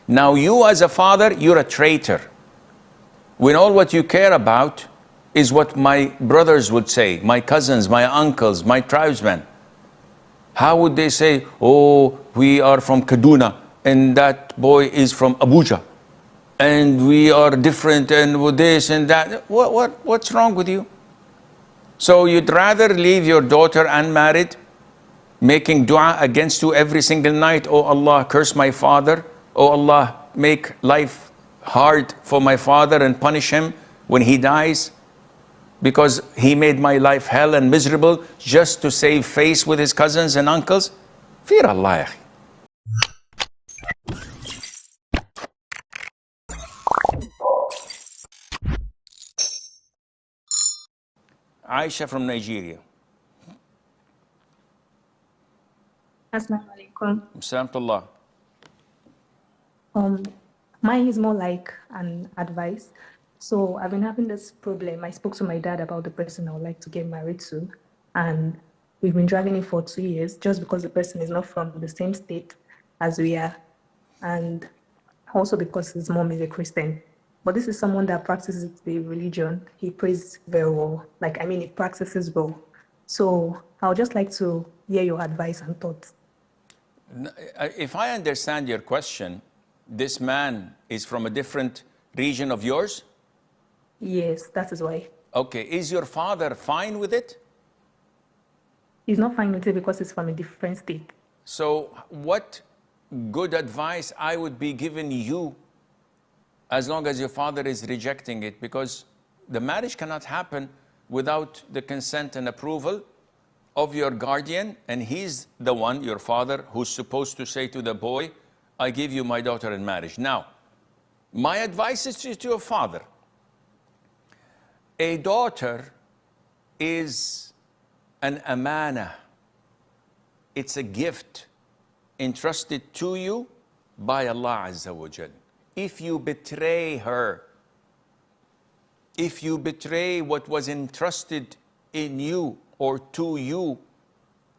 Now you as a father, you're a traitor. When all what you care about is what my brothers would say, my cousins, my uncles, my tribesmen. How would they say, oh, we are from Kaduna and that boy is from Abuja and we are different and with this and that? What's wrong with you? So you'd rather leave your daughter unmarried, making dua against you every single night, oh Allah, curse my father, oh Allah, make life hard for my father and punish him when he dies, because he made my life hell and miserable just to save face with his cousins and uncles? Fear Allah, ya akhi. Aisha from Nigeria. Assalamu alaikum. Assalamualaikum. Mine is more like an advice. So I've been having this problem. I spoke to my dad about the person I would like to get married to, and we've been dragging it for 2 years just because the person is not from the same state as we are, and also because his mom is a Christian. But this is someone that practices the religion. He prays very well. He practices well. So I would just like to hear your advice and thoughts. If I understand your question, this man is from a different region of yours? Yes, that is why. Okay, is your father fine with it? He's not fine with it because he's from a different state. So what good advice I would be giving you as long as your father is rejecting it? Because the marriage cannot happen without the consent and approval of your guardian, and he's the one, your father, who's supposed to say to the boy, I give you my daughter in marriage. Now, my advice is to your father. A daughter is an amanah. It's a gift entrusted to you by Allah Azza wa Jal. If you betray her, if you betray what was entrusted in you or to you,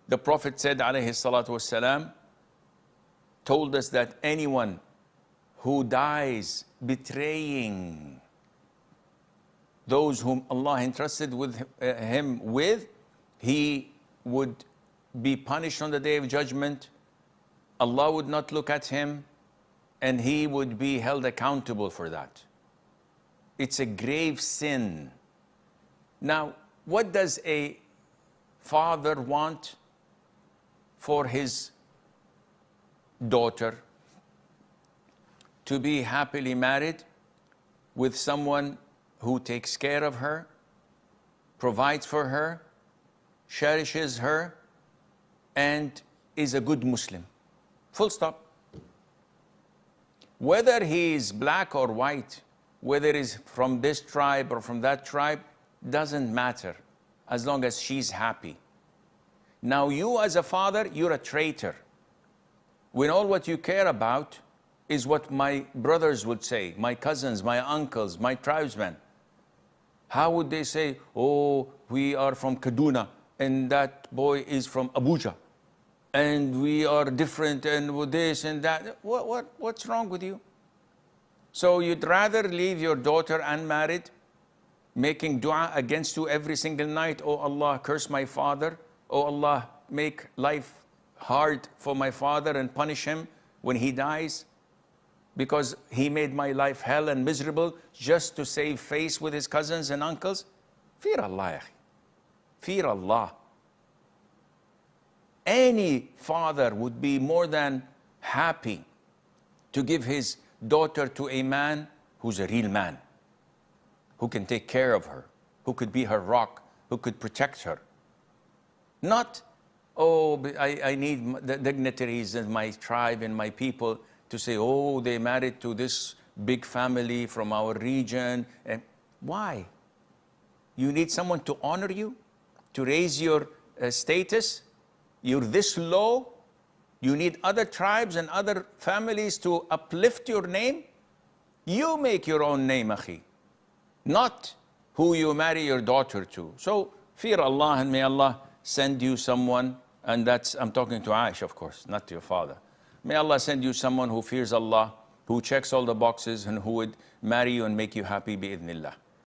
the Prophet said, alayhi salatu wassalam, told us that anyone who dies betraying those whom Allah entrusted with him with, he would be punished on the Day of Judgment. Allah would not look at him, and he would be held accountable for that. It's a grave sin. Now, what does a father want for his daughter? To be happily married with someone who takes care of her, provides for her, cherishes her, and is a good Muslim. Full stop. Whether he is black or white, whether he's from this tribe or from that tribe, doesn't matter as long as she's happy. Now you as a father, you're a traitor. When all what you care about is what my brothers would say, my cousins, my uncles, my tribesmen. How would they say, oh, we are from Kaduna and that boy is from Abuja and we are different and with this and that? What's wrong with you? So you'd rather leave your daughter unmarried, making dua against you every single night, oh Allah, curse my father, oh Allah, make life hard for my father and punish him when he dies, because he made my life hell and miserable just to save face with his cousins and uncles? Fear Allah, ya akhi. Fear Allah. Any father would be more than happy to give his daughter to a man who's a real man, who can take care of her, who could be her rock, who could protect her. Not, oh, I need the dignitaries in my tribe and my people to say, oh, they married to this big family from our region. And why? You need someone to honor you, to raise your status. You're this low. You need other tribes and other families to uplift your name. You make your own name, akhi, not who you marry your daughter to. So fear Allah, and may Allah send you someone, and that's, I'm talking to Aisha, of course, not to your father. May Allah send you someone who fears Allah who checks all the boxes and who would marry you and make you happy bi'idhnillah.